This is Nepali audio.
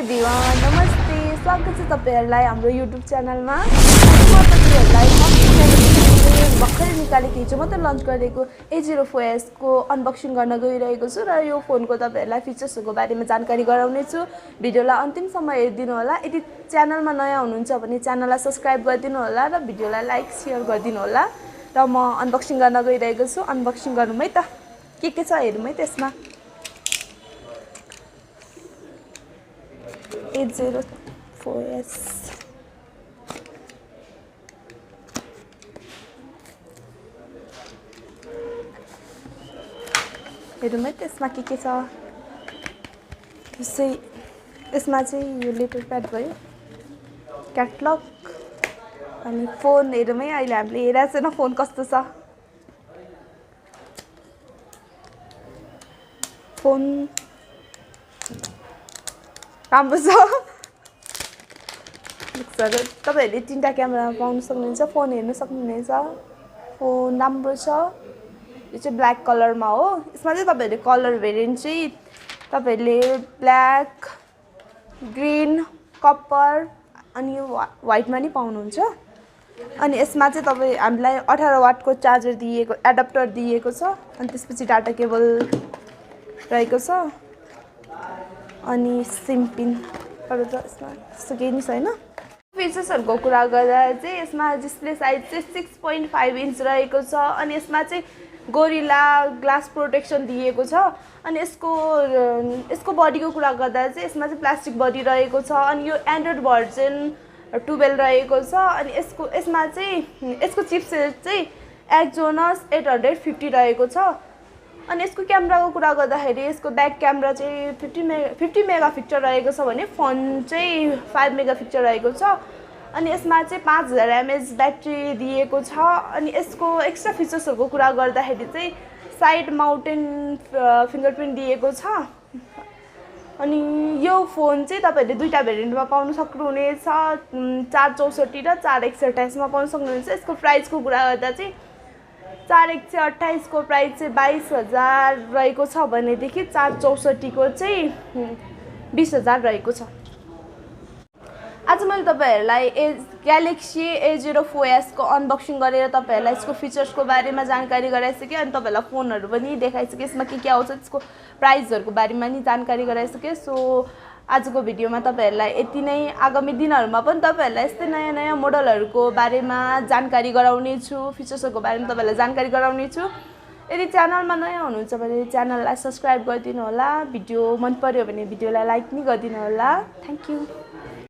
एभ्रिवान नमस्ते स्वागत छ तपाईहरुलाई हाम्रो YouTube च्यानलमा म तपाईहरुलाई भर्खरै निकालेको हिजो मात्र लन्च गरेको a04s को अनबक्सिङ गर्न गइरहेको छु र यो फोनको तपाईहरुलाई फिचर्सहरुको बारेमा जानकारी गराउने छु भिडियोलाई अन्तिमसम्म हेरिदिनु होला यदि च्यानलमा नयाँ हुनुहुन्छ भने च्यानललाई सब्स्क्राइब गरिदिनु होला र भिडियोलाई लाइक शेयर गरिदिनु होला र म अनबक्सिङ गर्न गइरहेको छु अनबक्सिङ गरौँ है त के छ हेरौँ है त्यसमा a04s हेरौँ है त्यसमा के छ यसमा चाहिँ यो लेटर प्याड भयो क्याटलग अनि फोन हेरौँ है अहिले हामीले हेरेको छैन फोन कस्तो छ फोन राम्रो छ तपाईहरुले तीनटा क्यामेरा पाउन सक्नुहुन्छ फोन हेर्न सक्नुहुनेछ फोन राम्रो छ यो चाहिँ ब्ल्याक कलरमा हो यसमा चाहिँ तपाईहरुले कलर भेरिएन्ट चाहिँ तपाईहरुले ब्ल्याक ग्रीन कपर अनि व्हाइटमा नि पाउनुहुन्छ अनि यसमा चाहिँ तपाई हामीलाई 18 वाटको चार्जर दिएको एडाप्टर दिएको छ अनि त्यसपछि डाटा केबल रहेको छ अनि सिम पिन अरु त यसमा त्यस्तो केही नि छैन फिचर्सहरुको कुरा गर्दा चाहिँ यसमा डिस्प्ले साइज चाहिँ 6.5 इन्च रहेको छ अनि यसमा चाहिँ गोरिल्ला ग्लास प्रोटेक्सन दिएको छ अनि यसको बडीको कुरा गर्दा चाहिँ यसमा चाहिँ प्लास्टिक बडी रहेको छ अनि यो एन्ड्रोइड भर्जन 12 रहेको छ अनि यसमा चाहिँ यसको चिपसेट चाहिँ एक्जोनस 850 रहेको छ अनि यसको क्यामेराको कुरा गर्दाखेरि यसको ब्याक क्यामेरा चाहिँ 50 मेगापिक्सल रहेको छ भने फ्रन्ट चाहिँ 5 मेगापिक्सल रहेको छ अनि यसमा चाहिँ 5000 mAh ब्याट्री दिएको छ अनि यसको एक्स्ट्रा फिचर्सहरुको कुरा गर्दाखेरि चाहिँ साइड माउन्टेन फिंगरप्रिन्ट दिएको छ अनि यो फोन चाहिँ तपाईहरुले दुईटा भेरिएन्टमा पाउन सक्नुहुनेछ 464 र 428 मा पाउन सक्नुहुनेछ यसको प्राइसको कुरा गर्दा चाहिँ 4128 को प्राइस चाहिँ 22000 रहेको छ भनेदेखि 464 को चाहिँ 20000 रहेको छ आज मैले तपाईहरुलाई ग्यालेक्सी a04s को अनबक्सिङ गरेर तपाईहरुलाई यसको फिचर्सको बारेमा जानकारी गराइसके अनि तपाईहरुलाई फोनहरु पनि देखाइसके यसमा के आउँछ त्यसको प्राइसहरुको बारेमा नि जानकारी गराइसके सो आजको भिडियोमा तपाईहरुलाई यति नै आगामी दिनहरुमा पनि तपाईहरुलाई यस्तै नयाँ मोडलहरुको बारेमा जानकारी गराउने छु फिचर्सहरुको बारेमा तपाईहरुलाई जानकारी गराउने छु यदि च्यानलमा नयाँ हुनुहुन्छ भने च्यानललाई सब्स्क्राइब गरिदिनु होला भिडियो मन पर्यो भने भिडियोलाई लाइक नि गरिदिनु होला थ्यांक यू